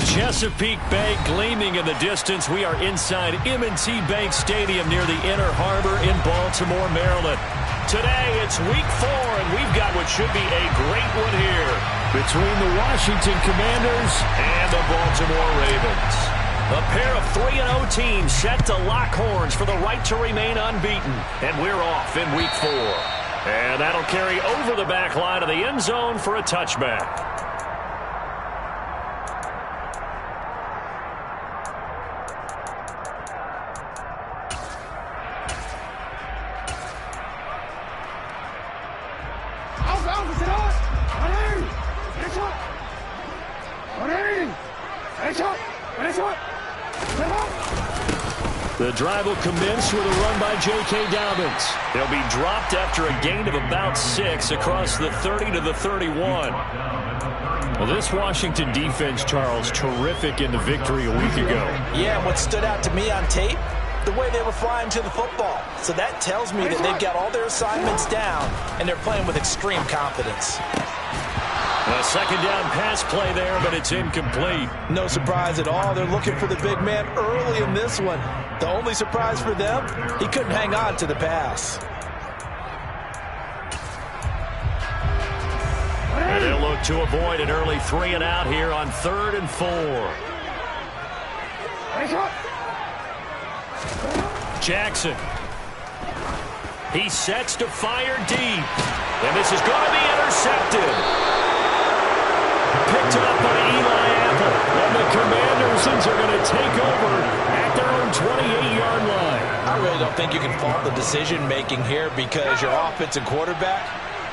Chesapeake Bay gleaming in the distance. We are inside M&T Bank Stadium near the Inner Harbor in Baltimore, Maryland. Today, it's week 4, and we've got what should be a great one here between the Washington Commanders and the Baltimore Ravens. A pair of 3-0 teams set to lock horns for the right to remain unbeaten, and we're off in week 4. And that'll carry over the back line of the end zone for a touchback. The drive will commence with a run by J.K. Dobbins. They'll be dropped after a gain of about 6 across the 30 to the 31. Well, this Washington defense, Charles, terrific in the victory a week ago. Yeah, and what stood out to me on tape, the way they were flying to the football. So that tells me that they've got all their assignments down, and they're playing with extreme confidence. A second down pass play there, but it's incomplete. No surprise at all. They're looking for the big man early in this one. The only surprise for them, he couldn't hang on to the pass. And they'll look to avoid an early 3 and out here on 3rd and 4. Jackson. He sets to fire deep. And this is going to be intercepted. Picked up by Eli Apple. And the Commanders are going to take over at their own 28-yard line. I really don't think you can fault the decision-making here because your offensive quarterback,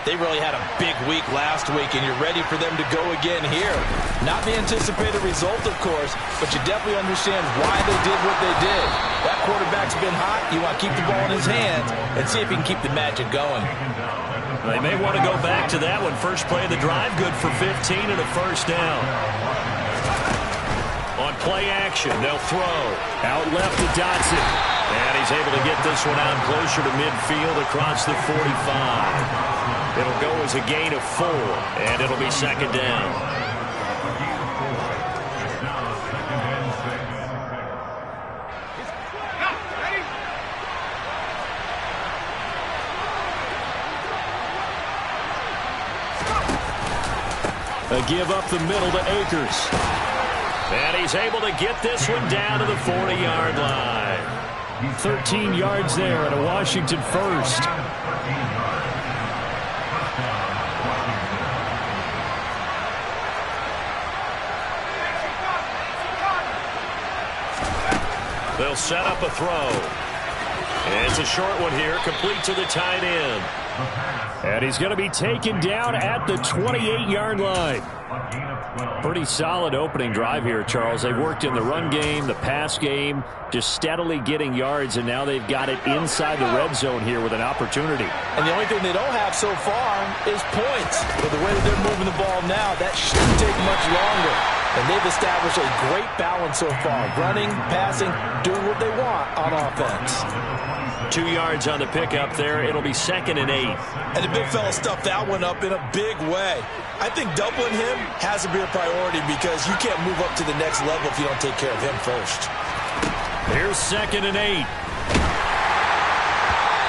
they really had a big week last week, and you're ready for them to go again here. Not the anticipated result, of course, but you definitely understand why they did what they did. That quarterback's been hot. You want to keep the ball in his hands and see if he can keep the magic going. They may want to go back to that one. First play of the drive, good for 15 and a first down. On play action, they'll throw. Out left to Dotson. And he's able to get this one out closer to midfield across the 45. It'll go as a gain of 4, and it'll be second down. A give up the middle to Akers. And he's able to get this one down to the 40-yard line. 13 yards there at a Washington first. They'll set up a throw. And it's a short one here, complete to the tight end. And he's going to be taken down at the 28-yard line. Pretty solid opening drive here, Charles. They've worked in the run game, the pass game, just steadily getting yards, and now they've got it inside the red zone here with an opportunity. And the only thing they don't have so far is points. With the way that they're moving the ball now, that shouldn't take much longer. And they've established a great balance so far. Running, passing, doing what they want on offense. 2 yards on the pickup there. It'll be 2nd and 8. And the big fella stuffed that one up in a big way. I think doubling him has to be a priority because you can't move up to the next level if you don't take care of him first. Here's 2nd and 8.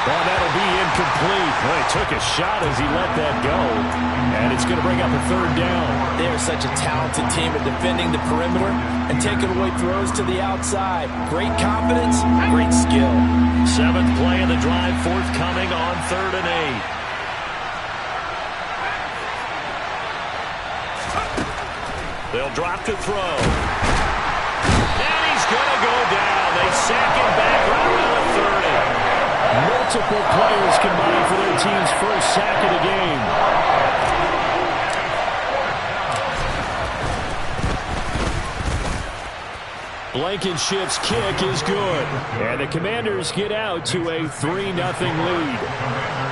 Oh, that'll be incomplete. Well, he took a shot as he let that go. And it's going to bring up a 3rd down. They are such a talented team at defending the perimeter and taking away throws to the outside. Great confidence, great skill. 7th play of the drive, forthcoming on 3rd and 8. They'll drop to throw. And he's going to go down. They sack him back right around the 30. Multiple players combined for their team's first sack of the game. Blankenship's kick is good. And the Commanders get out to a 3-0 lead.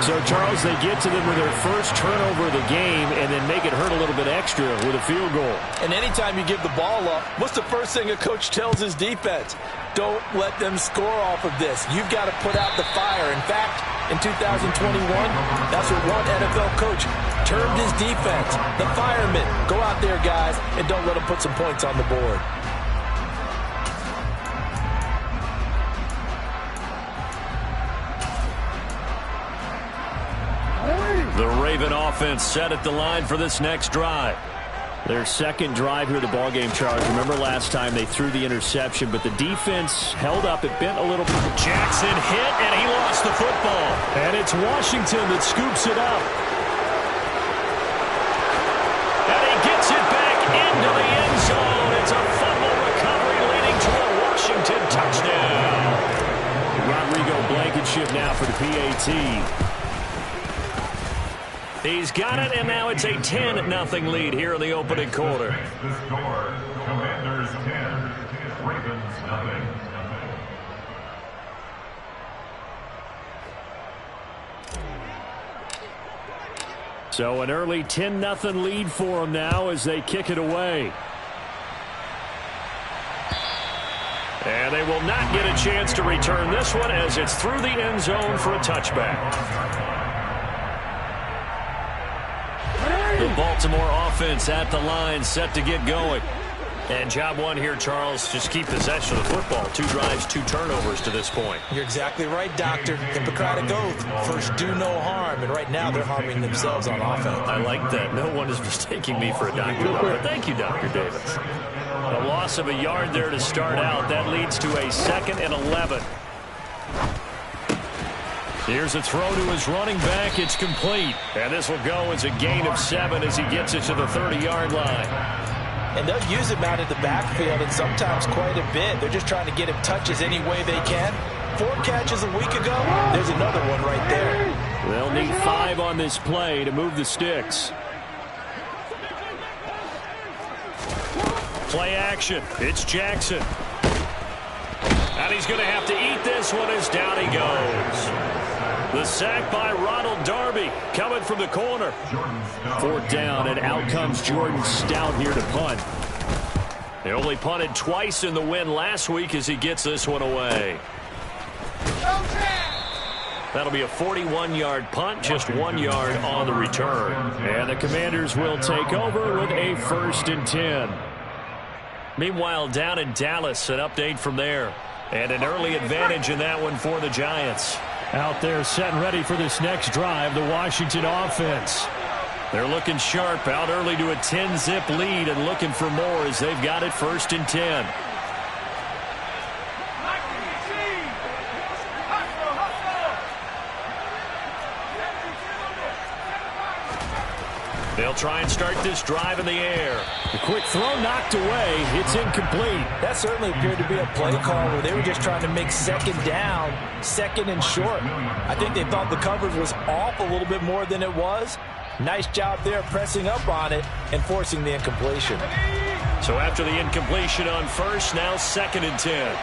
So, Charles, they get to them with their first turnover of the game and then make it hurt a little bit extra with a field goal. And anytime you give the ball up, what's the first thing a coach tells his defense? Don't let them score off of this. You've got to put out the fire. In fact, in 2021, that's what one NFL coach termed his defense. The firemen. Go out there, guys, and don't let them put some points on the board. The Raven offense set at the line for this next drive. Their second drive here of the ballgame, Charles. Remember last time they threw the interception, but the defense held up. It bent a little. Jackson hit, and he lost the football. And it's Washington that scoops it up. And he gets it back into the end zone. It's a fumble recovery leading to a Washington touchdown. Rodrigo Blankenship now for the PAT. He's got it, and now it's a 10-0 lead here in the opening quarter. The score, Commanders 10, Ravens nothing. So an early 10-0 lead for them now as they kick it away. And they will not get a chance to return this one as it's through the end zone for a touchback. The Baltimore offense at the line, set to get going. And job one here, Charles, just keep possession of the football. 2 drives, 2 turnovers to this point. You're exactly right, Doctor. Hippocratic oath. First, do no harm. And right now, they're harming themselves on offense. I like that. No one is mistaking me for a doctor. But thank you, Dr. Davis. A loss of a yard there to start out. That leads to a 2nd and 11. Here's a throw to his running back. It's complete. And this will go as a gain of 7 as he gets it to the 30-yard line. And they'll use him out of the backfield, and sometimes quite a bit. They're just trying to get him touches any way they can. 4 catches a week ago. There's another one right there. They'll need 5 on this play to move the sticks. Play action. It's Jackson. And he's going to have to eat this one as down he goes. The sack by Ronald Darby coming from the corner. 4th down, and out comes Jordan Stout here to punt. They only punted twice in the win last week as he gets this one away. That'll be a 41-yard punt, just 1 yard on the return. And the Commanders will take over with a 1st and 10. Meanwhile, down in Dallas, an update from there. And an early advantage in that one for the Giants. Out there set and ready for this next drive, the Washington offense. They're looking sharp, out early to a 10-zip lead and looking for more as they've got it 1st and 10. They'll try and start this drive in the air. The quick throw knocked away. It's incomplete. That certainly appeared to be a play call where they were just trying to make 2nd down, 2nd and short. I think they thought the coverage was off a little bit more than it was. Nice job there pressing up on it and forcing the incompletion. So after the incompletion on 1st, now 2nd and 10.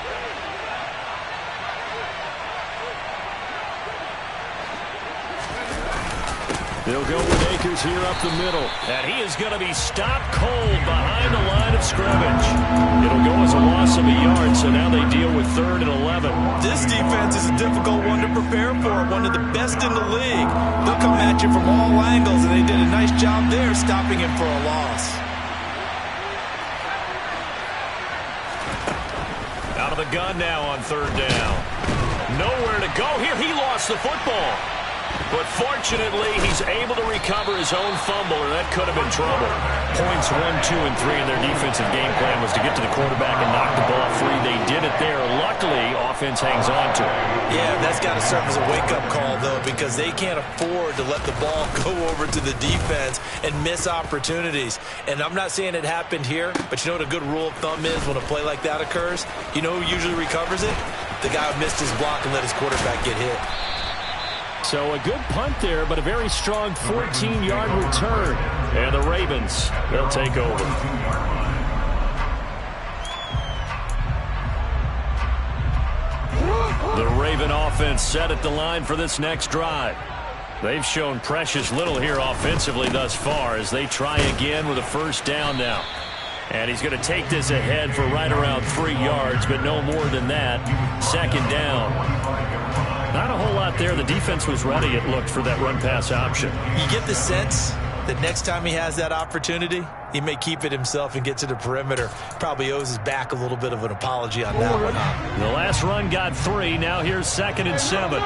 They'll go with Akers here up the middle. And he is going to be stopped cold behind the line of scrimmage. It'll go as a loss of a yard, so now they deal with 3rd and 11. This defense is a difficult one to prepare for, one of the best in the league. They'll come at you from all angles, and they did a nice job there stopping him for a loss. Out of the gun now on 3rd down. Nowhere to go here. He lost the football. But fortunately, he's able to recover his own fumble, or that could have been trouble. Points 1, 2, and 3 in their defensive game plan was to get to the quarterback and knock the ball free. They did it there. Luckily, offense hangs on to it. Yeah, that's got to serve as a wake-up call, though, because they can't afford to let the ball go over to the defense and miss opportunities. And I'm not saying it happened here, but you know what a good rule of thumb is when a play like that occurs? You know who usually recovers it? The guy who missed his block and let his quarterback get hit. So a good punt there, but a very strong 14-yard return. And the Ravens, they'll take over. Raven offense set at the line for this next drive. They've shown precious little here offensively thus far as they try again with a first down now. And he's going to take this ahead for right around 3 yards, but no more than that. Second down. Not a whole lot there. The defense was ready, it looked, for that run-pass option. You get the sense that next time he has that opportunity, he may keep it himself and get to the perimeter. Probably owes his back a little bit of an apology on that one. The last run got 3. Now here's 2nd and 7.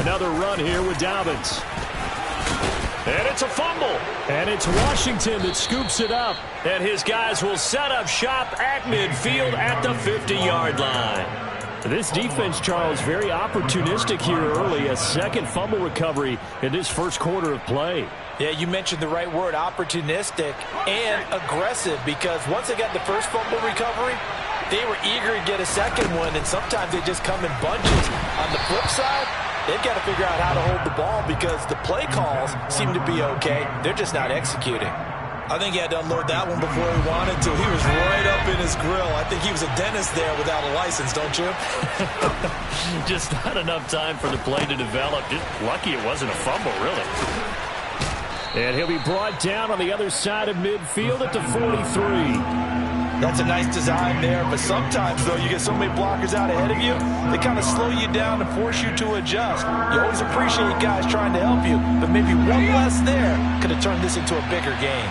Another run here with Dobbins. And it's a fumble. And it's Washington that scoops it up. And his guys will set up shop at midfield at the 50-yard line. This defense, Charles, very opportunistic here early. A second fumble recovery in this first quarter of play. Yeah, you mentioned the right word, opportunistic and aggressive, because once they got the first fumble recovery, they were eager to get a second one, and sometimes they just come in bunches. On the flip side, they've got to figure out how to hold the ball because the play calls seem to be okay. They're just not executing. I think he had to unload that one before he wanted to. He was right up in his grill. I think he was a dentist there without a license, don't you? Just not enough time for the play to develop. Just lucky it wasn't a fumble, really. And he'll be brought down on the other side of midfield at the 43. That's a nice design there, but sometimes, though, you get so many blockers out ahead of you, they kind of slow you down and force you to adjust. You always appreciate guys trying to help you, but maybe one less there could have turned this into a bigger game.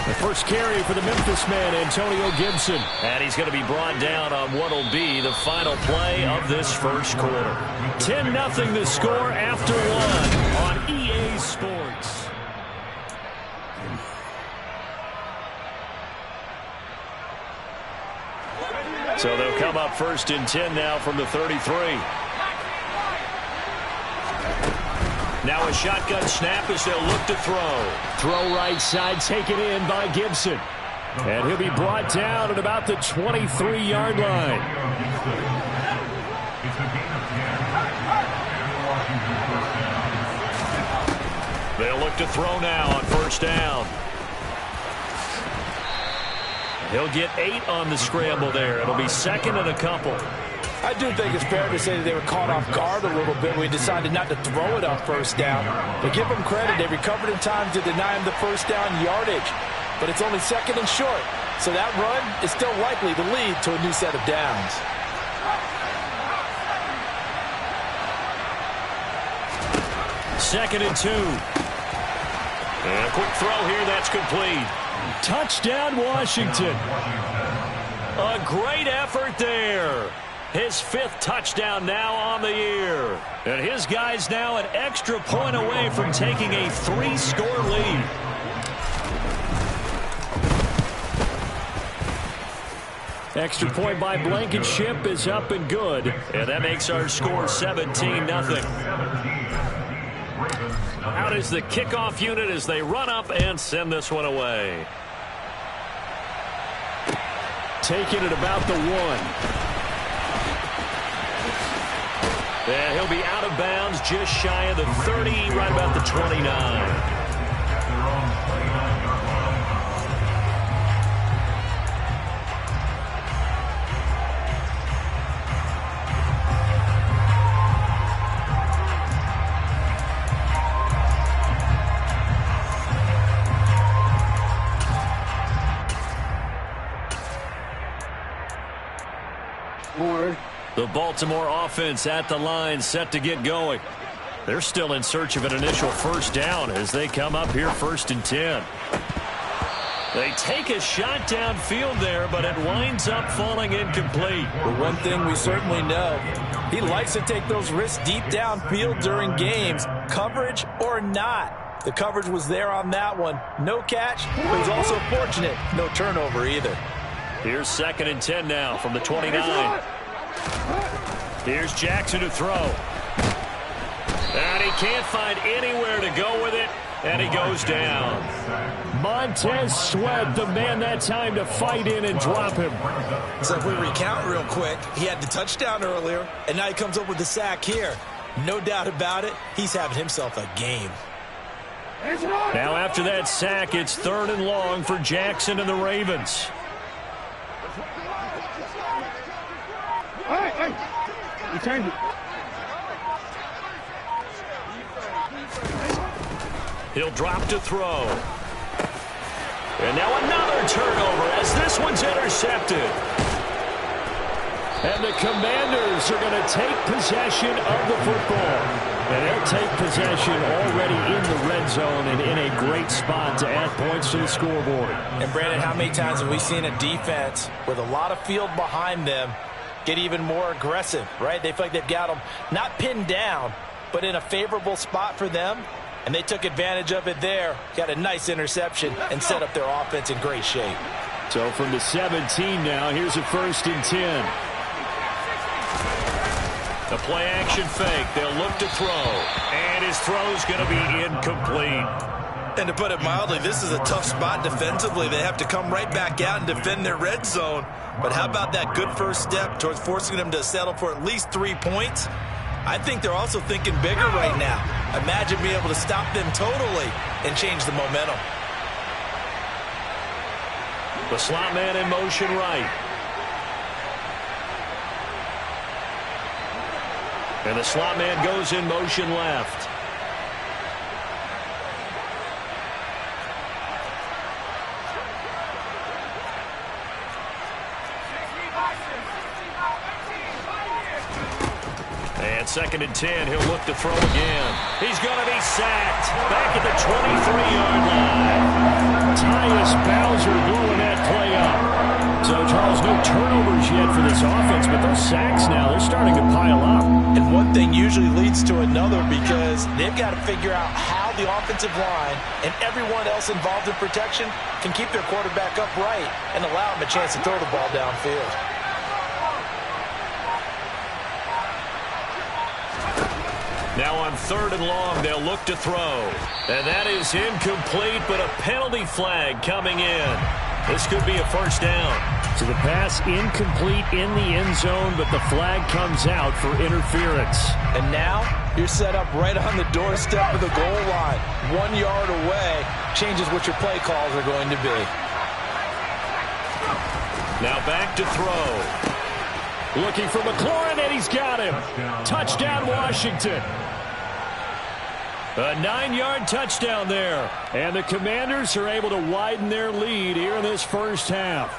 The first carry for the Memphis man, Antonio Gibson. And he's going to be brought down on what will be the final play of this first quarter. 10-0 the score after 1 on EA Sports. So they'll come up 1st and 10 now from the 33. Now a shotgun snap as they'll look to throw. Throw right side, taken in by Gibson. And he'll be brought down at about the 23-yard line. They'll look to throw now on 1st down. He'll get 8 on the scramble there. It'll be 2nd and a couple. I do think it's fair to say that they were caught off guard a little bit when we decided not to throw it on 1st down. But give them credit. They recovered in time to deny him the 1st down yardage. But it's only 2nd and short. So that run is still likely to lead to a new set of downs. Second and 2. And a quick throw here. That's complete. Touchdown, Washington. A great effort there. His 5th touchdown now on the year. And his guys now an extra point away from taking a 3-score lead. Extra point by Blankenship is up and good. And that makes our score 17-0. Out is the kickoff unit as they run up and send this one away. Taking it about the 1. And he'll be out of bounds just shy of the 30, right about the 29. The Baltimore offense at the line, set to get going. They're still in search of an initial 1st down as they come up here 1st and 10. They take a shot downfield there, but it winds up falling incomplete. But one thing we certainly know, he likes to take those risks deep downfield during games, coverage or not. The coverage was there on that one. No catch, but he's also fortunate. No turnover either. Here's 2nd and 10 now from the 29. Here's Jackson to throw. And he can't find anywhere to go with it, and he goes down. Montez Sweat, the man that time to fight in and drop him. So if we recount real quick, he had the touchdown earlier, and now he comes up with the sack here. No doubt about it, he's having himself a game. Now after that sack, it's 3rd and long for Jackson and the Ravens. You turned it. He'll drop to throw. And now another turnover as this one's intercepted. And the Commanders are going to take possession of the football. And they'll take possession already in the red zone and in a great spot to add points to the scoreboard. And Brandon, how many times have we seen a defense with a lot of field behind them get even more aggressive, right? They feel like they've got them not pinned down, but in a favorable spot for them. And they took advantage of it there. Got a nice interception and set up their offense in great shape. So from the 17 now, here's a 1st and 10. The play action fake. They'll look to throw. And his throw's going to be incomplete. And to put it mildly, this is a tough spot defensively. They have to come right back out and defend their red zone. But how about that good first step towards forcing them to settle for at least 3 points? I think they're also thinking bigger right now. Imagine being able to stop them totally and change the momentum. The slot man in motion right. And the slot man goes in motion left. And 2nd and 10, he'll look to throw again. He's going to be sacked back at the 23-yard line. Tyus Bowser blowing that play up. So, Charles, no turnovers yet for this offense, but those sacks now, they're starting to pile up. And one thing usually leads to another because they've got to figure out how the offensive line and everyone else involved in protection can keep their quarterback upright and allow him a chance to throw the ball downfield. Now on 3rd and long, they'll look to throw. And that is incomplete, but a penalty flag coming in. This could be a 1st down. So the pass incomplete in the end zone, but the flag comes out for interference. And now you're set up right on the doorstep of the goal line. 1 yard away changes what your play calls are going to be. Now back to throw. Looking for McLaurin, and he's got him. Touchdown, Washington. A 9-yard touchdown there. And the Commanders are able to widen their lead here in this first half.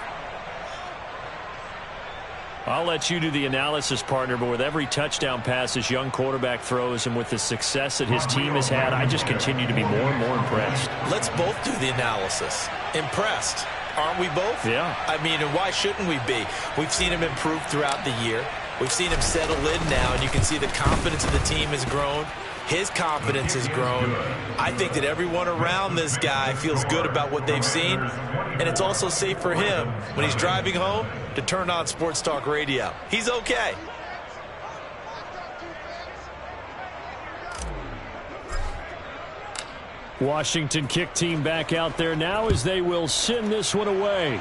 I'll let you do the analysis, partner, but with every touchdown pass this young quarterback throws and with the success that his team has had, I just continue to be more and more impressed. Let's both do the analysis. Impressed. Aren't we both? Yeah. I mean, and why shouldn't we be? We've seen him improve throughout the year. We've seen him settle in now, and you can see the confidence of the team has grown. His confidence has grown. I think that everyone around this guy feels good about what they've seen, and it's also safe for him when he's driving home to turn on Sports Talk Radio. He's okay. Washington kick team back out there now as they will send this one away.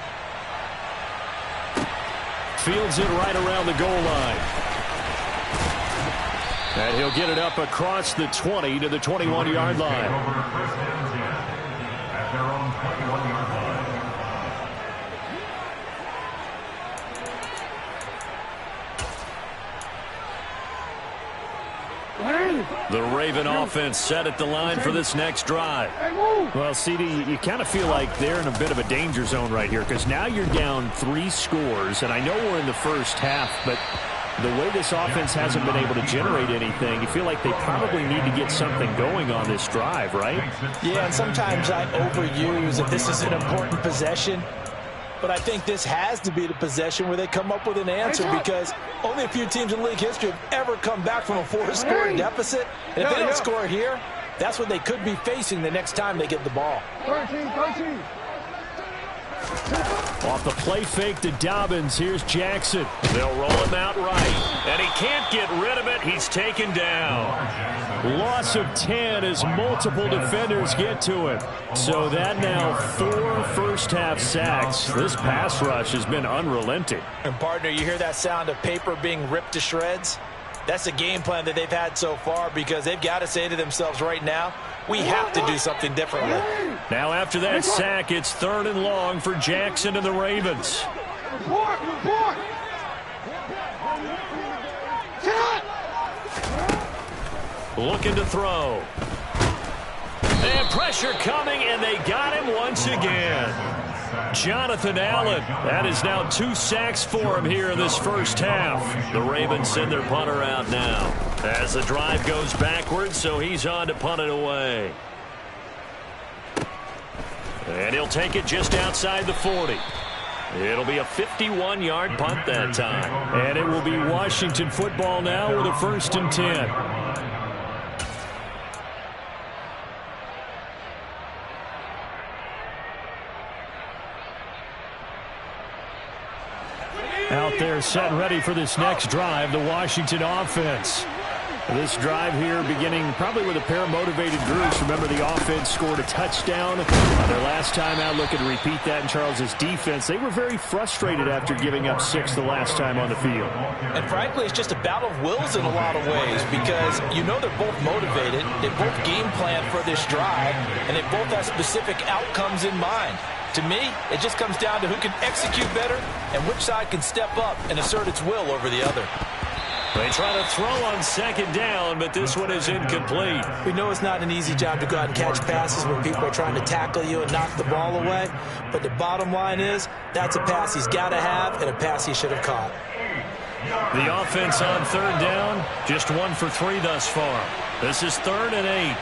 Fields it right around the goal line. And he'll get it up across the 20 to the 21-yard line. At their own 21-yard line. The Raven offense set at the line for this next drive. Well, CD, you kind of feel like they're in a bit of a danger zone right here because now you're down 3 scores, and I know we're in the first half, but the way this offense hasn't been able to generate anything, you feel like they probably need to get something going on this drive, right? Yeah, and sometimes I overuse if this is an important possession. But I think this has to be the possession where they come up with an answer because only a few teams in league history have ever come back from a 4-score deficit. And if they don't score here, that's what they could be facing the next time they get the ball. 13. Off the play fake to Dobbins, here's Jackson. They'll roll him out right, and he can't get rid of it. He's taken down. Loss of 10 as multiple defenders get to him. So that now 4 first-half sacks. This pass rush has been unrelenting. And, partner, you hear that sound of paper being ripped to shreds? That's the game plan that they've had so far because they've got to say to themselves right now, We have to do something differently. Now after that sack, it's 3rd and long for Jackson and the Ravens. Looking to throw. And pressure coming, and they got him once again. Jonathan Allen. That is now 2 sacks for him here in this first half. The Ravens send their punter out now as the drive goes backwards, so he's on to punt it away. And he'll take it just outside the 40. It'll be a 51-yard punt that time. And it will be Washington football now with a 1st and 10. Out there set and ready for this next drive, the Washington offense. This drive here beginning probably with a pair of motivated groups. Remember, the offense scored a touchdown their last time out. Looking to repeat that in Charles's defense. They were very frustrated after giving up 6 the last time on the field. And frankly, it's just a battle of wills in a lot of ways because you know they're both motivated. They both game plan for this drive, and they both have specific outcomes in mind. To me, it just comes down to who can execute better and which side can step up and assert its will over the other. They try to throw on 2nd down, but this one is incomplete. We know it's not an easy job to go out and catch passes when people are trying to tackle you and knock the ball away. But the bottom line is, that's a pass he's got to have and a pass he should have caught. The offense on 3rd down, just 1 for 3 thus far. This is 3rd and 8.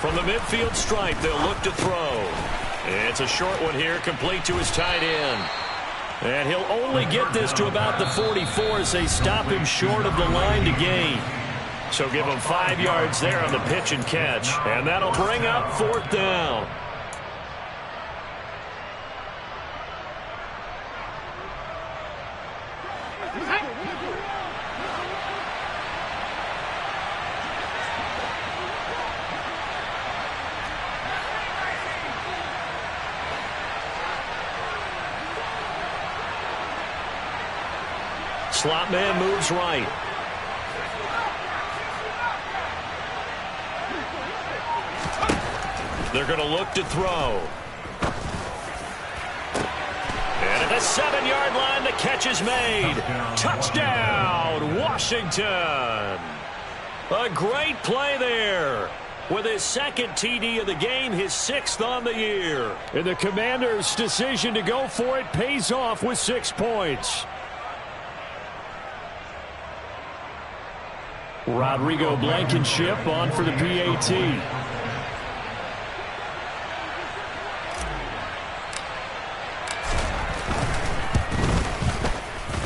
From the midfield stripe, they'll look to throw. It's a short one here, complete to his tight end. And he'll only get this to about the 44 as they stop him short of the line to gain. So give him 5 yards there on the pitch and catch. And that'll bring up 4th down. Slot man moves right. They're going to look to throw. And at the 7-yard line, the catch is made. Touchdown, Washington. A great play there. With his 2nd TD of the game, his 6th on the year. And the Commanders' decision to go for it pays off with 6 points. Rodrigo Blankenship on for the PAT.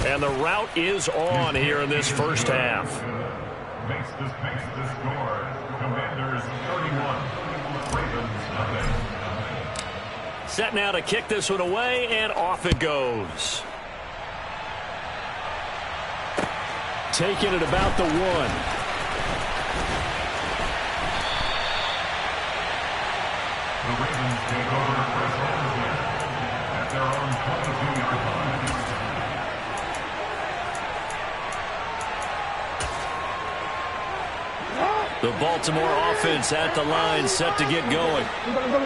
And the route is on here in this first half. Makes the score. Commanders 31, Ravens nothing. Set now to kick this one away, and off it goes. Taking it about the 1. The Ravens take over first and 10 at their own 22-yard line. The Baltimore offense at the line, set to get going.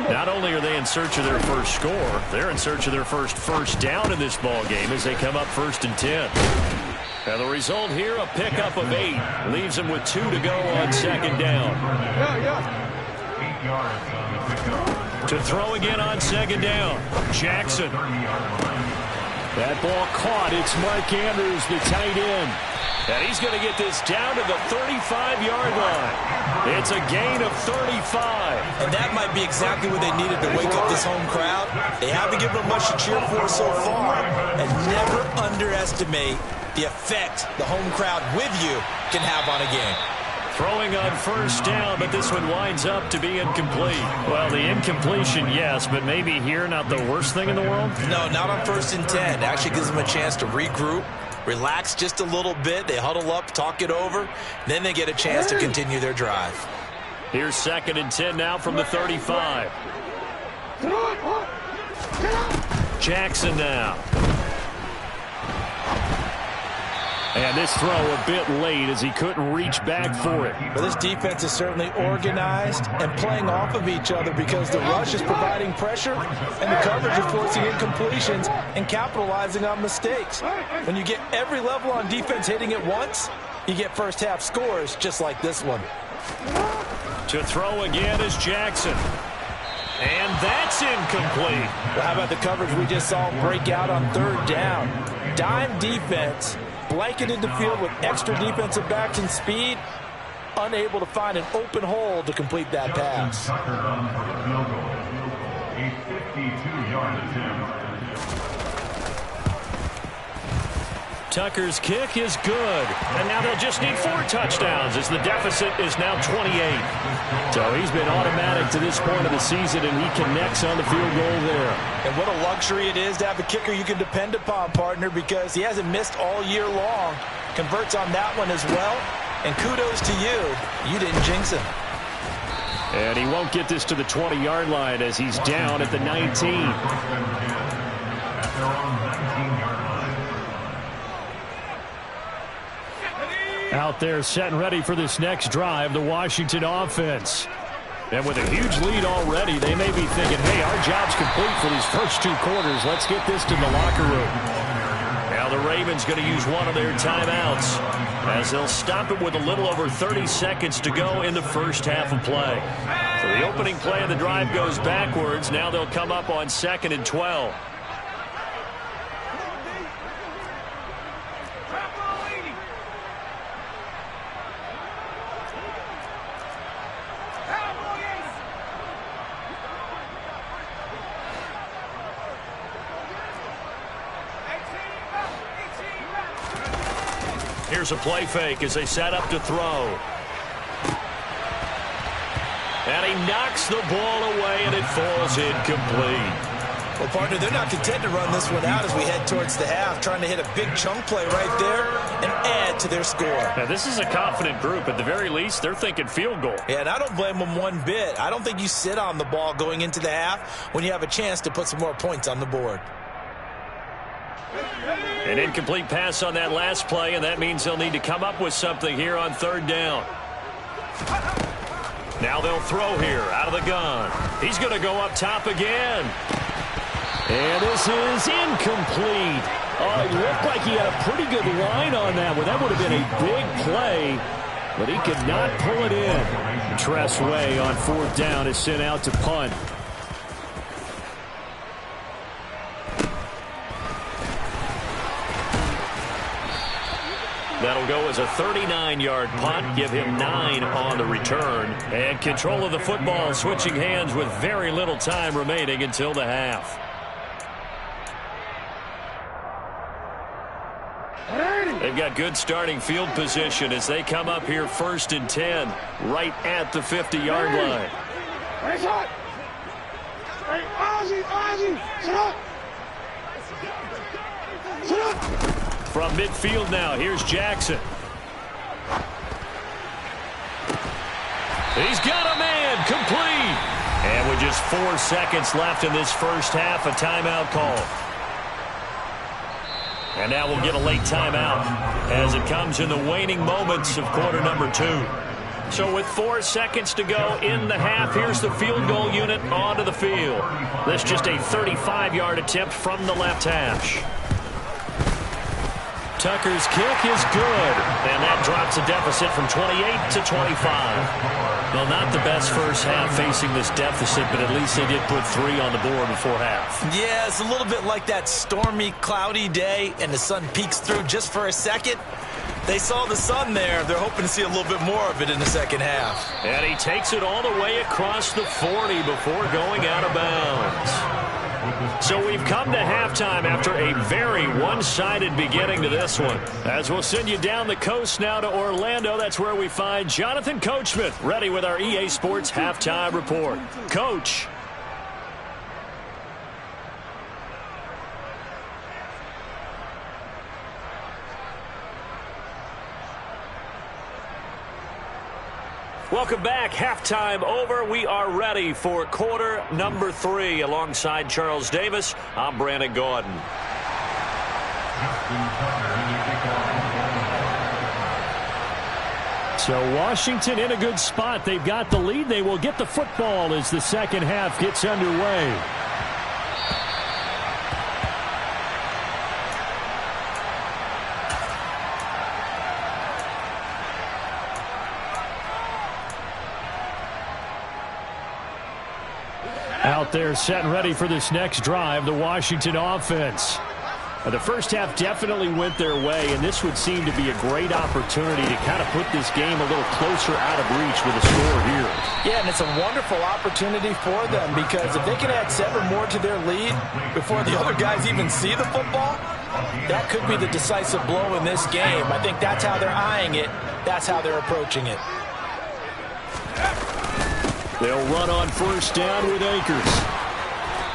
Not only are they in search of their first score, they're in search of their first down in this ball game as they come up 1st and 10. And the result here, a pickup of 8. Leaves them with 2 to go on 2nd down. 8 yards on the pickup. To throw again on 2nd down. Jackson. That ball caught. It's Mark Andrews, the tight end. And he's going to get this down to the 35-yard line. It's a gain of 35. And that might be exactly what they needed to wake up this home crowd. They haven't given them much to cheer for so far. And never underestimate the effect the home crowd with you can have on a game. Throwing on 1st down, but this one winds up to be incomplete. Well, the incompletion, yes, but maybe here not the worst thing in the world? No, not on 1st and 10. It actually gives them a chance to regroup, relax just a little bit. They huddle up, talk it over. Then they get a chance to continue their drive. Here's 2nd and 10 now from the 35. And this throw a bit late as he couldn't reach back for it. But this defense is certainly organized and playing off of each other because the rush is providing pressure and the coverage is forcing incompletions and capitalizing on mistakes. When you get every level on defense hitting at once, you get first half scores just like this one. To throw again is Jackson. And that's incomplete. Well, how about the coverage we just saw break out on third down? Dime defense, blanketed the field with extra defensive backs and speed, unable to find an open hole to complete that pass. Tucker on for the field goal. A 52-yard attempt. Tucker's kick is good. And now they'll just need 4 touchdowns as the deficit is now 28. So he's been automatic to this point of the season, and he connects on the field goal there. And what a luxury it is to have a kicker you can depend upon, partner, because he hasn't missed all year long. Converts on that one as well. And kudos to you. You didn't jinx him. And he won't get this to the 20-yard line as he's down at the 19. At their own 19-yard line. Out there set and ready for this next drive, the Washington offense. And with a huge lead already, they may be thinking, hey, our job's complete for these first 2 quarters. Let's get this to the locker room. Now the Ravens going to use one of their timeouts as they'll stop it with a little over 30 seconds to go in the first half of play. So the opening play of the drive goes backwards. Now they'll come up on 2nd and 12. Here's a play fake as they set up to throw. And he knocks the ball away, and it falls incomplete. Well, partner, they're not content to run this one out as we head towards the half, trying to hit a big chunk play right there and add to their score. Now, this is a confident group. At the very least, they're thinking field goal. Yeah, and I don't blame them one bit. I don't think you sit on the ball going into the half when you have a chance to put some more points on the board. An incomplete pass on that last play, and that means they'll need to come up with something here on 3rd down. Now they'll throw here out of the gun. He's going to go up top again. And this is incomplete. Oh, it looked like he had a pretty good line on that one. That would have been a big play, but he could not pull it in. Tress Way on 4th down is sent out to punt. That'll go as a 39-yard punt, give him 9 on the return. And control of the football switching hands with very little time remaining until the half. They've got good starting field position as they come up here 1st and 10, right at the 50-yard line. From midfield now, here's Jackson. He's got a man, complete. And with just 4 seconds left in this first half, a timeout call. And now we'll get a late timeout as it comes in the waning moments of quarter number 2. So with 4 seconds to go in the half, here's the field goal unit onto the field. This just a 35-yard attempt from the left hash. Tucker's kick is good, and that drops a deficit from 28 to 25. Well, not the best first half facing this deficit, but at least they did put 3 on the board before half. Yeah, it's a little bit like that stormy, cloudy day, and the sun peeks through just for a second. They saw the sun there. They're hoping to see a little bit more of it in the second half. And he takes it all the way across the 40 before going out of bounds. So we've come to halftime after a very one-sided beginning to this one. As we'll send you down the coast now to Orlando, that's where we find Jonathan Coachman ready with our EA Sports Halftime Report. Coach. Welcome back. Halftime over. We are ready for quarter number 3. Alongside Charles Davis, I'm Brandon Gordon. Justin Tucker in the kickoff. So Washington in a good spot. They've got the lead. They will get the football as the second half gets underway. Out there set and ready for this next drive, the Washington offense. The first half definitely went their way, and this would seem to be a great opportunity to kind of put this game a little closer out of reach with a score here. Yeah, and it's a wonderful opportunity for them because if they can add 7 more to their lead before the other guys even see the football, that could be the decisive blow in this game. I think that's how they're eyeing it. That's how they're approaching it. They'll run on first down with Akers.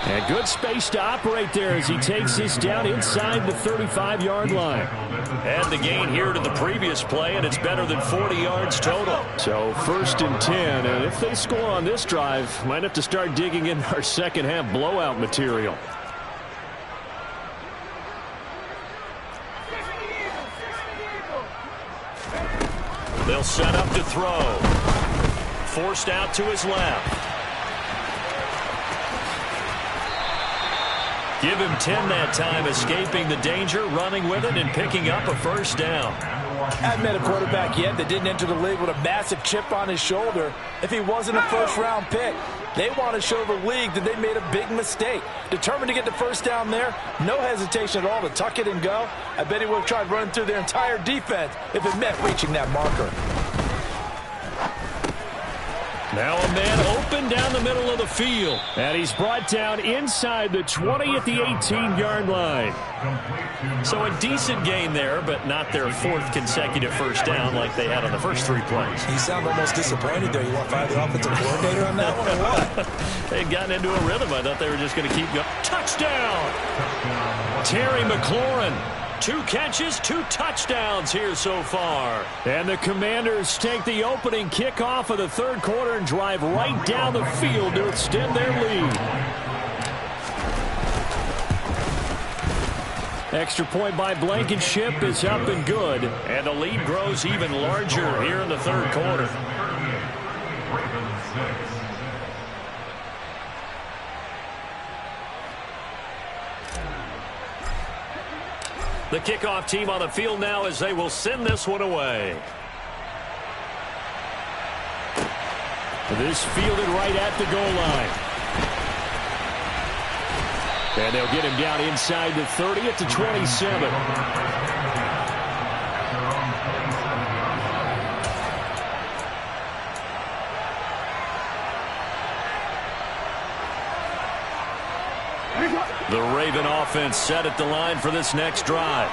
And good space to operate there as he takes this down inside the 35-yard line. And the gain here to the previous play, and it's better than 40 yards total. So 1st and 10, and if they score on this drive, might have to start digging in our second half blowout material. They'll set up to throw. Forced out to his left. Give him 10 that time, escaping the danger, running with it, and picking up a first down. Haven't met a quarterback yet that didn't enter the league with a massive chip on his shoulder if he wasn't a first-round pick. They want to show the league that they made a big mistake. Determined to get the first down there, no hesitation at all to tuck it and go. I bet he would have tried running through their entire defense if it meant reaching that marker. Now a man open down the middle of the field. And he's brought down inside the 20 at the 18-yard line. So a decent gain there, but not their 4th consecutive first down like they had on the first 3 plays. You sound almost disappointed there. You want to fire the offensive coordinator on that one or what? They'd gotten into a rhythm. I thought they were just going to keep going. Touchdown! Terry McLaurin. 2 catches, 2 touchdowns here so far. And the Commanders take the opening kickoff of the 3rd quarter and drive right down the field to extend their lead. Extra point by Blankenship is up and good. And the lead grows even larger here in the 3rd quarter. The kickoff team on the field now as they will send this one away. This fielded right at the goal line. And they'll get him down inside the 30 at the 27. The Raven offense set at the line for this next drive.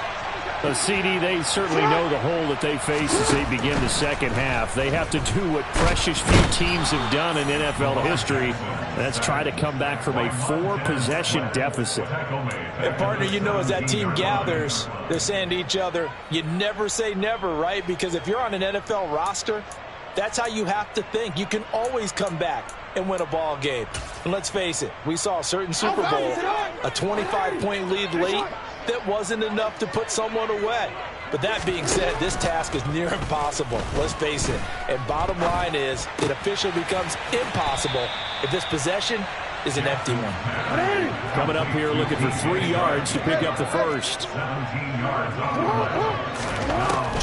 CD, they certainly know the hole that they face as they begin the second half. They have to do what precious few teams have done in NFL history. That's try to come back from a 4-possession deficit. And partner, you know, as that team gathers, they're saying to each other, you never say never, right? Because if you're on an NFL roster, that's how you have to think. You can always come back and win a ball game. And let's face it, we saw a certain Super Bowl, a 25-point lead late that wasn't enough to put someone away. But that being said, this task is near impossible. Let's face it. And bottom line is, it officially becomes impossible if this possession is an empty one. Coming up here looking for 3 yards to pick up the first.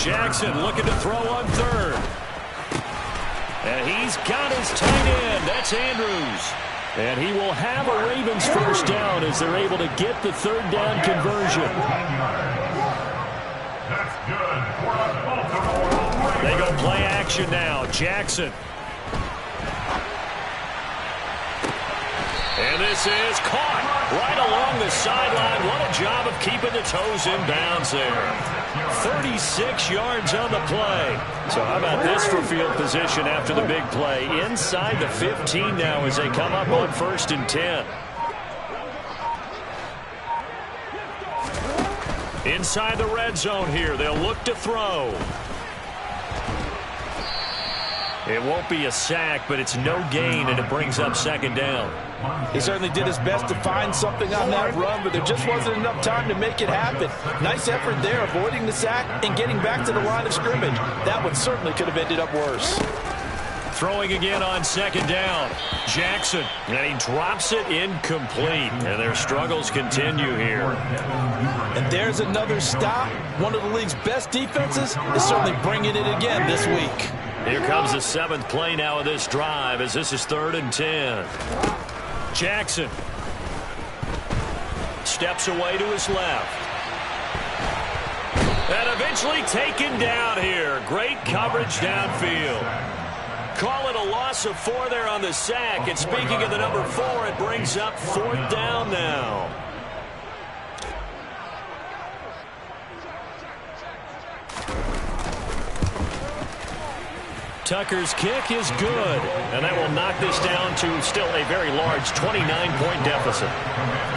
Jackson looking to throw on 3rd. And he's got his tight end. That's Andrews. And he will have a Ravens first down as they're able to get the 3rd down conversion. They go play action now. Jackson. And this is caught right along the sideline. What a job of keeping the toes in bounds there. 36 yards on the play. So how about this for field position after the big play? Inside the 15 now as they come up on 1st and 10. Inside the red zone here. They'll look to throw. It won't be a sack, but it's no gain, and it brings up second down. He certainly did his best to find something on that run, but there just wasn't enough time to make it happen. Nice effort there, avoiding the sack and getting back to the line of scrimmage. That one certainly could have ended up worse. Throwing again on second down. Jackson, and he drops it incomplete. And their struggles continue here. And there's another stop. One of the league's best defenses is certainly bringing it again this week. Here comes the 7th play now of this drive as this is 3rd and 10. Jackson steps away to his left. And eventually taken down here. Great coverage downfield. Call it a loss of 4 there on the sack. And speaking of the number 4, it brings up 4th down now. Tucker's kick is good, and that will knock this down to still a very large 29-point deficit.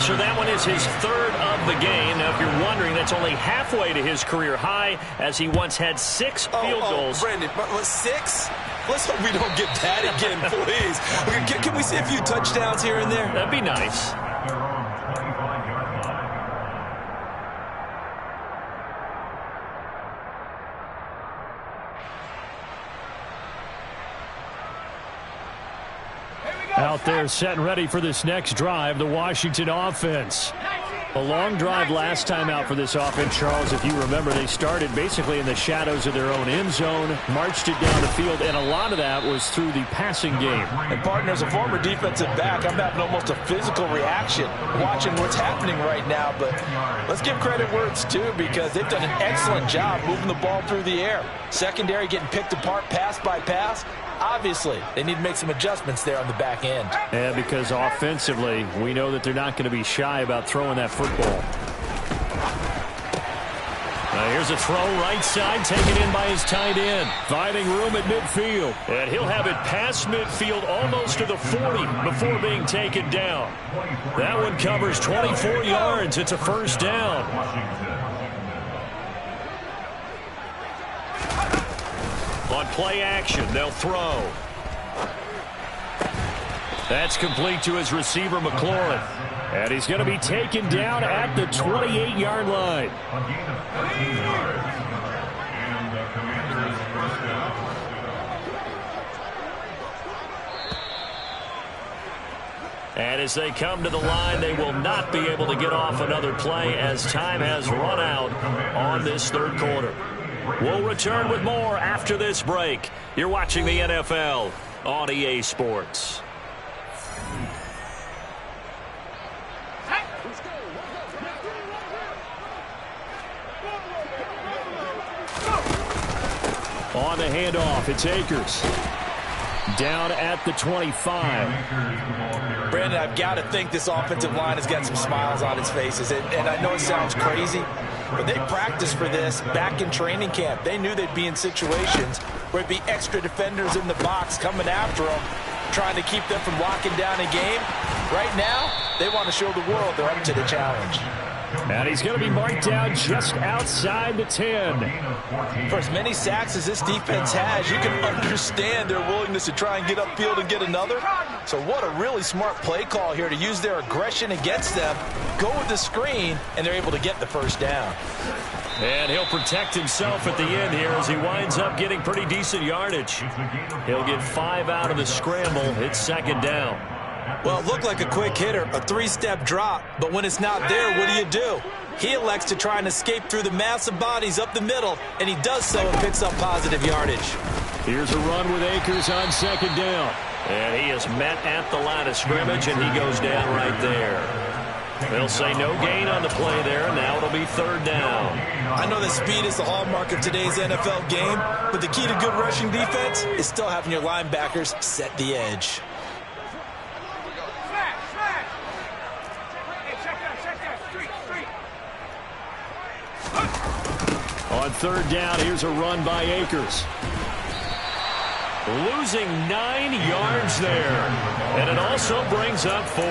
So that one is his 3rd of the game. Now, if you're wondering, that's only halfway to his career high, as he once had 6 field goals. Brandon, but 6? Let's hope we don't get that again, please. Can we see a few touchdowns here and there? That'd be nice. Out there set and ready for this next drive, the Washington offense. A long drive last time out for this offense, Charles. If you remember, they started basically in the shadows of their own end zone, marched it down the field, and a lot of that was through the passing game. And, partner, as a former defensive back, I'm having almost a physical reaction watching what's happening right now. But let's give credit where it's due, because they've done an excellent job moving the ball through the air. Secondary getting picked apart pass by pass. Obviously, they need to make some adjustments there on the back end. Yeah, because offensively, we know that they're not going to be shy about throwing that football. Here's a throw right side, taken in by his tight end. Finding room at midfield. And he'll have it past midfield almost to the 40 before being taken down. That one covers 24 yards. It's a 1st down. On play action, they'll throw. That's complete to his receiver, McLaurin. And he's going to be taken down at the 28-yard line. A gain of 13 yards. And the Commanders' 1st down. And as they come to the line, they will not be able to get off another play as time has run out on this 3rd quarter. We'll return with more after this break. You're watching the NFL on EA Sports. On the handoff, it's Akers. Down at the 25. Brandon, I've got to think this offensive line has got some smiles on its faces. And I know it sounds crazy, but they practiced for this back in training camp. They knew they'd be in situations where it'd be extra defenders in the box coming after them, trying to keep them from locking down a game. Right now, they want to show the world they're up to the challenge. And he's going to be marked down just outside the 10. For as many sacks as this defense has, you can understand their willingness to try and get upfield and get another. So what a really smart play call here to use their aggression against them, go with the screen, and they're able to get the 1st down. And he'll protect himself at the end here as he winds up getting pretty decent yardage. He'll get 5 out of the scramble. It's 2nd down. Well, it looked like a quick hitter, a 3-step drop, but when it's not there, what do? He elects to try and escape through the massive bodies up the middle, and he does so and picks up positive yardage. Here's a run with Akers on 2nd down. And he is met at the line of scrimmage, and he goes down right there. They'll say no gain on the play there. Now it'll be 3rd down. I know that speed is the hallmark of today's NFL game, but the key to good rushing defense is still having your linebackers set the edge. On 3rd down, here's a run by Akers. Losing 9 yards there. And it also brings up 4.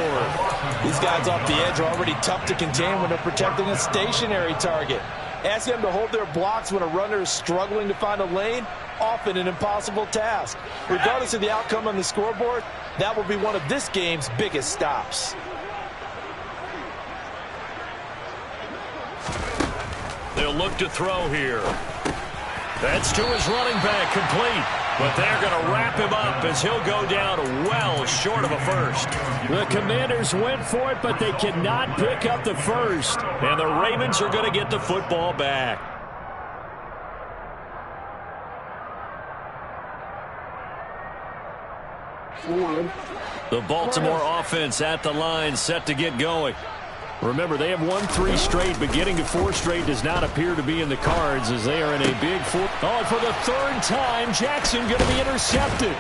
These guys off the edge are already tough to contain when they're protecting a stationary target. Asking them to hold their blocks when a runner is struggling to find a lane, often an impossible task. Regardless of the outcome on the scoreboard, that will be one of this game's biggest stops. They'll look to throw here. That's to his running back, complete. But they're going to wrap him up as he'll go down well short of a first. The Commanders went for it, but they cannot pick up the first. And the Ravens are going to get the football back. The Baltimore offense at the line, set to get going. Remember, they have won 3 straight, but getting to 4 straight does not appear to be in the cards as they are in a big 4. Oh, and for the 3rd time, Jackson going to be intercepted.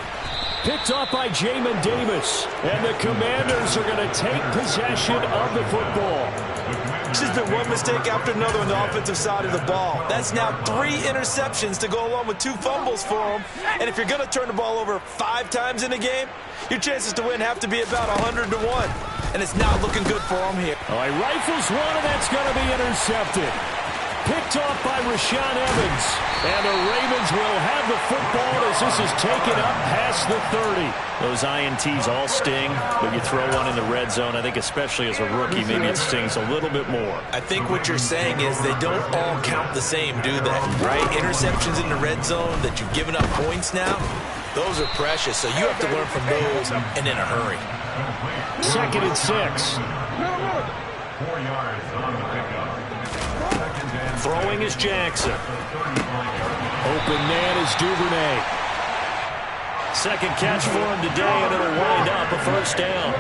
Picked off by Jamin Davis. And the Commanders are going to take possession of the football. It's just been one mistake after another on the offensive side of the ball. That's now 3 interceptions to go along with 2 fumbles for them. And if you're going to turn the ball over 5 times in a game, your chances to win have to be about 100 to 1. And it's not looking good for them here. Oh, he rifles one, and that's going to be intercepted. Picked off by Rashaan Evans. And the Ravens will have the football as this is taken up past the 30. Those INTs all sting, but you throw one in the red zone. I think especially as a rookie, maybe it stings a little bit more. I think what you're saying is they don't all count the same, do they? Right? Interceptions in the red zone that you've given up points now, those are precious. So you have to learn from those and in a hurry. 2nd and 6. 4 yards on the pickup. Throwing is Jackson. Open man is Duvernay. 2nd catch for him today, and it'll wind up a 1st down.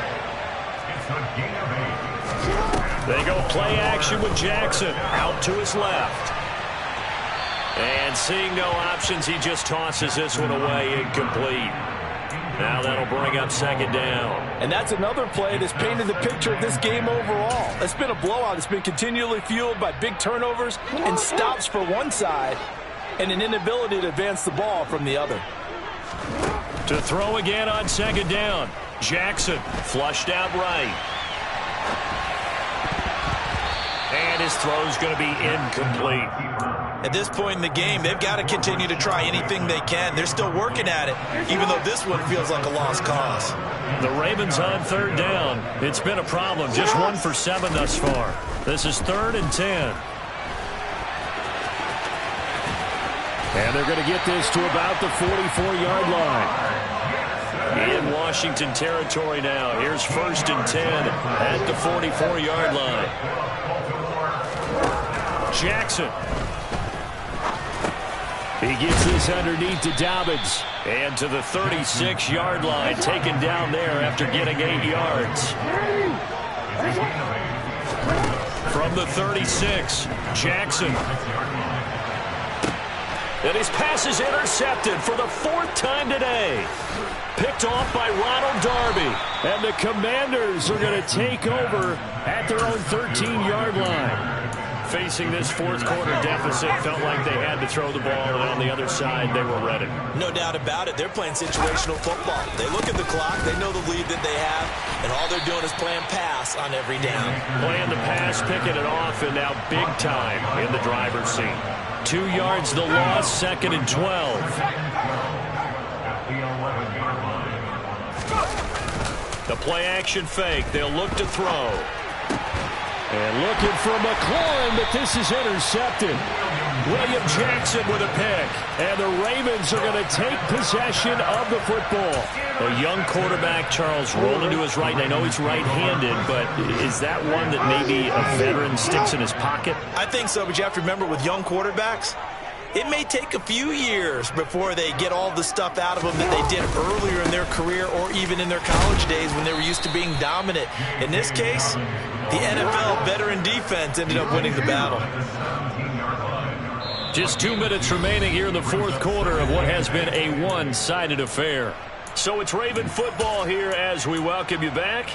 They go play action with Jackson out to his left. And seeing no options, he just tosses this one away, incomplete. Now that'll bring up 2nd down. And that's another play that's painted the picture of this game overall. It's been a blowout. It's been continually fueled by big turnovers and stops for one side and an inability to advance the ball from the other. To throw again on 2nd down. Jackson flushed out right. And his throw's going to be incomplete. At this point in the game, they've got to continue to try anything they can. They're still working at it, even though this one feels like a lost cause. The Ravens on 3rd down. It's been a problem. Just 1 for 7 thus far. This is 3rd and 10. And they're going to get this to about the 44-yard line. In Washington territory now. Here's 1st and 10 at the 44-yard line. Jackson. He gets this underneath to Dobbins. And to the 36-yard line, taken down there after getting 8 yards. From the 36, Jackson. And his pass is intercepted for the 4th time today. Picked off by Ronald Darby. And the Commanders are going to take over at their own 13-yard line. Facing this 4th quarter deficit, felt like they had to throw the ball, and on the other side, they were ready. No doubt about it. They're playing situational football. They look at the clock. They know the lead that they have, and all they're doing is playing pass on every down. Playing the pass, picking it off, and now big time in the driver's seat. 2 yards the loss, 2nd and 12. The play action fake. They'll look to throw. And looking for McLaurin, but this is intercepted. William Jackson with a pick. And the Ravens are going to take possession of the football. A young quarterback, Charles, rolling to his right. I know he's right-handed, but is that one that maybe a veteran sticks in his pocket? I think so, but you have to remember with young quarterbacks, it may take a few years before they get all the stuff out of them that they did earlier in their career or even in their college days when they were used to being dominant. In this case, the NFL veteran defense ended up winning the battle. Just 2 minutes remaining here in the 4th quarter of what has been a one-sided affair. So it's Raven football here as we welcome you back.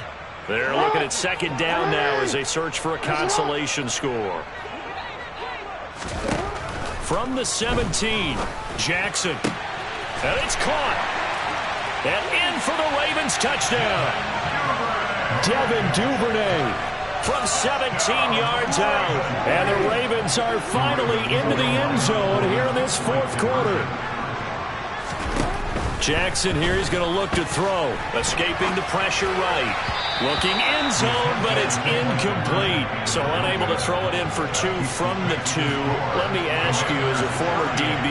They're looking at 2nd down now as they search for a consolation score. From the 17, Jackson. And it's caught. And in for the Ravens touchdown. Devin Duvernay. from 17 yards out. And the Ravens are finally into the end zone here in this fourth quarter. Jackson here, he's going to look to throw. Escaping the pressure right. Looking end zone, but it's incomplete. So unable to throw it in for 2 from the 2. Let me ask you, as a former DB,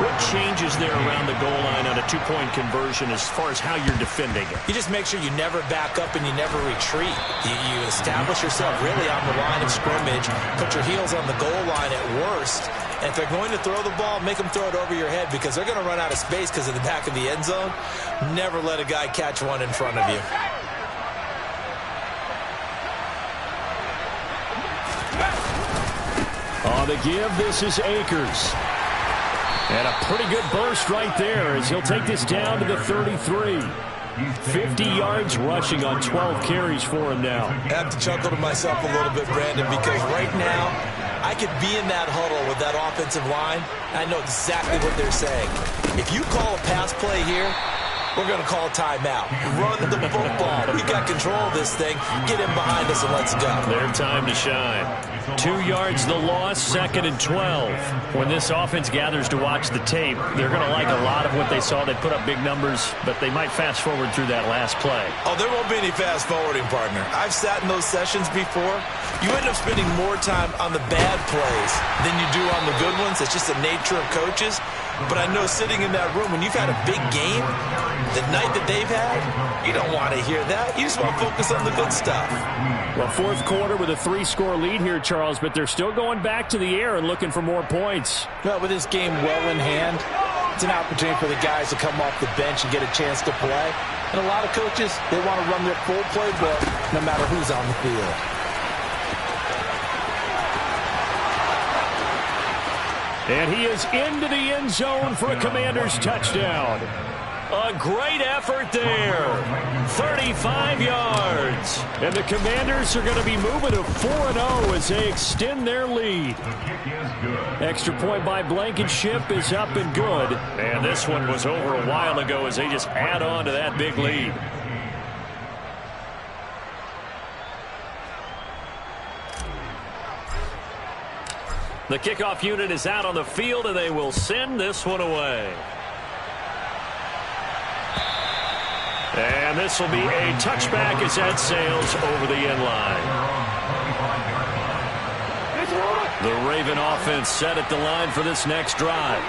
what changes there around the goal line on a 2-point conversion as far as how you're defending it? You just make sure you never back up and you never retreat. You establish yourself really on the line of scrimmage, put your heels on the goal line at worst, and if they're going to throw the ball, make them throw it over your head because they're going to run out of space because of the back of the end zone. Never let a guy catch one in front of you. On the give, this is Akers. And a pretty good burst right there as he'll take this down to the 33. 50 yards rushing on 12 carries for him now. I have to chuckle to myself a little bit, Brandon, because right now I could be in that huddle with that offensive line. I know exactly what they're saying. If you call a pass play here, we're going to call a timeout. Run the football. We've got control of this thing. Get him behind us and let's go. Their time to shine. 2 yards the loss, 2nd and 12. When this offense gathers to watch the tape, they're going to like a lot of what they saw. They put up big numbers, but they might fast forward through that last play. Oh, there won't be any fast forwarding, partner. I've sat in those sessions before. You end up spending more time on the bad plays than you do on the good ones. It's just the nature of coaches. But I know sitting in that room, when you've had a big game, the night that they've had, you don't want to hear that. You just want to focus on the good stuff. Well, fourth quarter with a 3-score lead here, Charles, but they're still going back to the air and looking for more points. Well, with this game well in hand, it's an opportunity for the guys to come off the bench and get a chance to play. And a lot of coaches, they want to run their full playbook no matter who's on the field. And he is into the end zone for a Commanders touchdown. A great effort there. 35 yards. And the Commanders are going to be moving to 4-0 as they extend their lead. Extra point by Blankenship is up and good. And this one was over a while ago as they just add on to that big lead. The kickoff unit is out on the field, and they will send this one away. And this will be a touchback as that sails over the end line. The Raven offense set at the line for this next drive.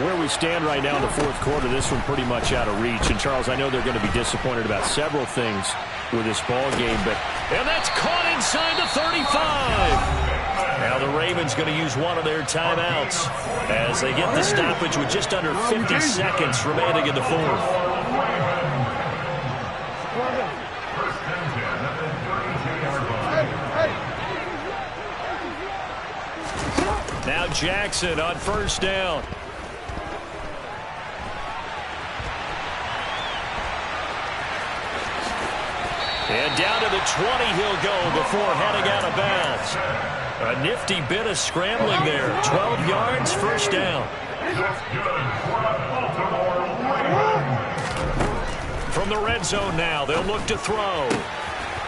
Where we stand right now in the fourth quarter, this one pretty much out of reach. And, Charles, I know they're going to be disappointed about several things with this ball game, and that's caught inside the 35. Now the Ravens going to use one of their timeouts as they get the stoppage with just under 50 seconds remaining in the fourth. Now Jackson on first down. And down to the 20 he'll go before heading out of bounds. A nifty bit of scrambling there. 12 yards, first down. From the red zone now, they'll look to throw.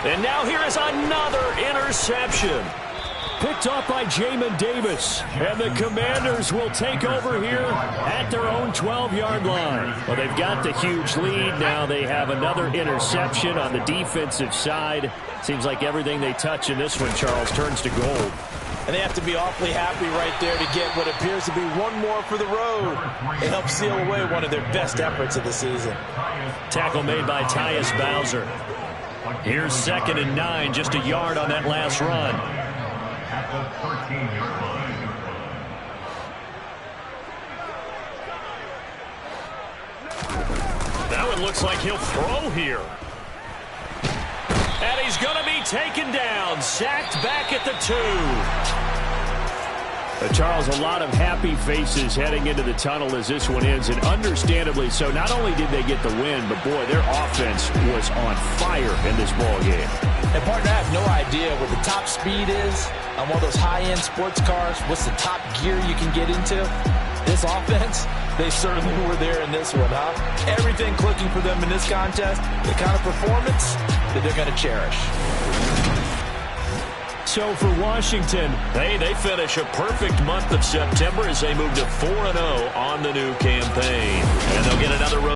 And now here is another interception. Picked off by Jamin Davis. And the Commanders will take over here at their own 12-yard line. Well, they've got the huge lead. Now they have another interception on the defensive side. Seems like everything they touch in this one, Charles, turns to gold. And they have to be awfully happy right there to get what appears to be one more for the road. It helps seal away one of their best efforts of the season. Tackle made by Tyus Bowser. Here's 2nd and 9, just a yard on that last run. Now it looks like he'll throw here. And he's going to be taken down, sacked back at the 2. Charles, a lot of happy faces heading into the tunnel as this one ends, and understandably so. Not only did they get the win, but, boy, their offense was on fire in this ball game. And, partner, I have no idea what the top speed is on one of those high-end sports cars. What's the top gear you can get into? This offense, they certainly were there in this one, huh? Everything clicking for them in this contest, the kind of performance that they're going to cherish. So for Washington, hey, they finish a perfect month of September as they move to 4-0 on the new campaign. And they'll get another road.